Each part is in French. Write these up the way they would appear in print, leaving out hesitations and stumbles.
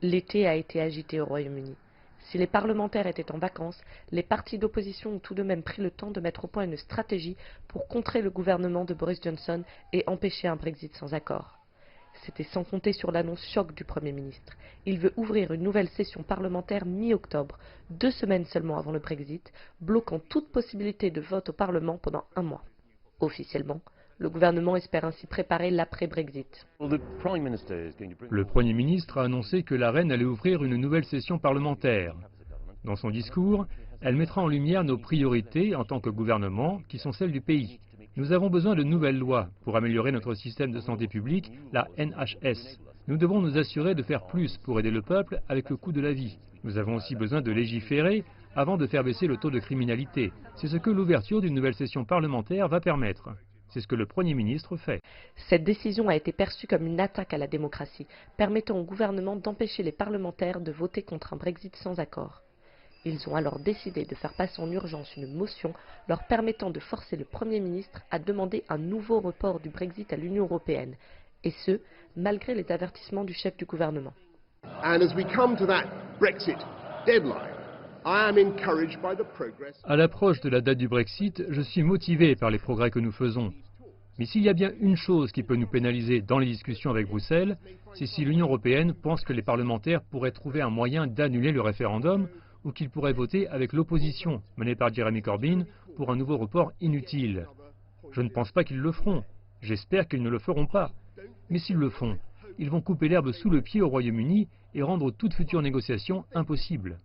L'été a été agité au Royaume-Uni. Si les parlementaires étaient en vacances, les partis d'opposition ont tout de même pris le temps de mettre au point une stratégie pour contrer le gouvernement de Boris Johnson et empêcher un Brexit sans accord. C'était sans compter sur l'annonce choc du Premier ministre. Il veut ouvrir une nouvelle session parlementaire mi-octobre, 2 semaines seulement avant le Brexit, bloquant toute possibilité de vote au Parlement pendant un mois. Officiellement, le gouvernement espère ainsi préparer l'après-Brexit. Le Premier ministre a annoncé que la reine allait ouvrir une nouvelle session parlementaire. Dans son discours, elle mettra en lumière nos priorités en tant que gouvernement, qui sont celles du pays. Nous avons besoin de nouvelles lois pour améliorer notre système de santé publique, la NHS. Nous devons nous assurer de faire plus pour aider le peuple avec le coût de la vie. Nous avons aussi besoin de légiférer avant de faire baisser le taux de criminalité. C'est ce que l'ouverture d'une nouvelle session parlementaire va permettre. C'est ce que le Premier ministre fait. Cette décision a été perçue comme une attaque à la démocratie, permettant au gouvernement d'empêcher les parlementaires de voter contre un Brexit sans accord. Ils ont alors décidé de faire passer en urgence une motion leur permettant de forcer le Premier ministre à demander un nouveau report du Brexit à l'Union européenne, et ce, malgré les avertissements du chef du gouvernement. À l'approche de la date du Brexit, je suis motivé par les progrès que nous faisons. Mais s'il y a bien une chose qui peut nous pénaliser dans les discussions avec Bruxelles, c'est si l'Union européenne pense que les parlementaires pourraient trouver un moyen d'annuler le référendum ou qu'ils pourraient voter avec l'opposition menée par Jeremy Corbyn pour un nouveau report inutile. Je ne pense pas qu'ils le feront. J'espère qu'ils ne le feront pas. Mais s'ils le font, ils vont couper l'herbe sous le pied au Royaume-Uni et rendre toute future négociation impossible.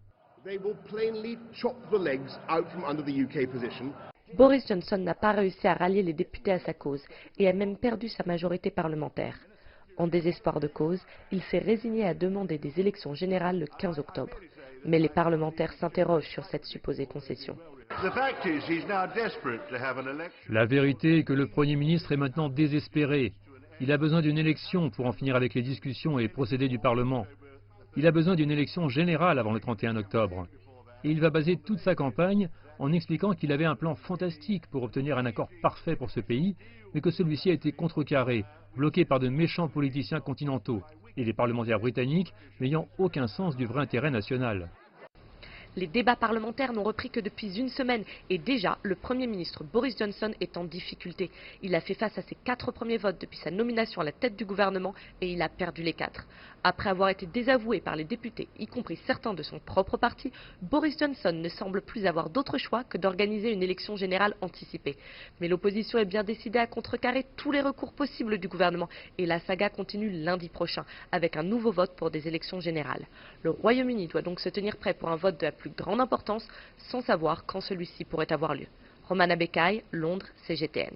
Boris Johnson n'a pas réussi à rallier les députés à sa cause et a même perdu sa majorité parlementaire. En désespoir de cause, il s'est résigné à demander des élections générales le 15 octobre. Mais les parlementaires s'interrogent sur cette supposée concession. La vérité est que le Premier ministre est maintenant désespéré. Il a besoin d'une élection pour en finir avec les discussions et les procédés du Parlement. Il a besoin d'une élection générale avant le 31 octobre. Et il va baser toute sa campagne en expliquant qu'il avait un plan fantastique pour obtenir un accord parfait pour ce pays, mais que celui-ci a été contrecarré, bloqué par de méchants politiciens continentaux et des parlementaires britanniques n'ayant aucun sens du vrai intérêt national. Les débats parlementaires n'ont repris que depuis une semaine et déjà, le Premier ministre Boris Johnson est en difficulté. Il a fait face à ses 4 premiers votes depuis sa nomination à la tête du gouvernement et il a perdu les 4. Après avoir été désavoué par les députés, y compris certains de son propre parti, Boris Johnson ne semble plus avoir d'autre choix que d'organiser une élection générale anticipée. Mais l'opposition est bien décidée à contrecarrer tous les recours possibles du gouvernement et la saga continue lundi prochain avec un nouveau vote pour des élections générales. Le Royaume-Uni doit donc se tenir prêt pour un vote de la plus grande importance sans savoir quand celui-ci pourrait avoir lieu. Romana Becaille, Londres, CGTN.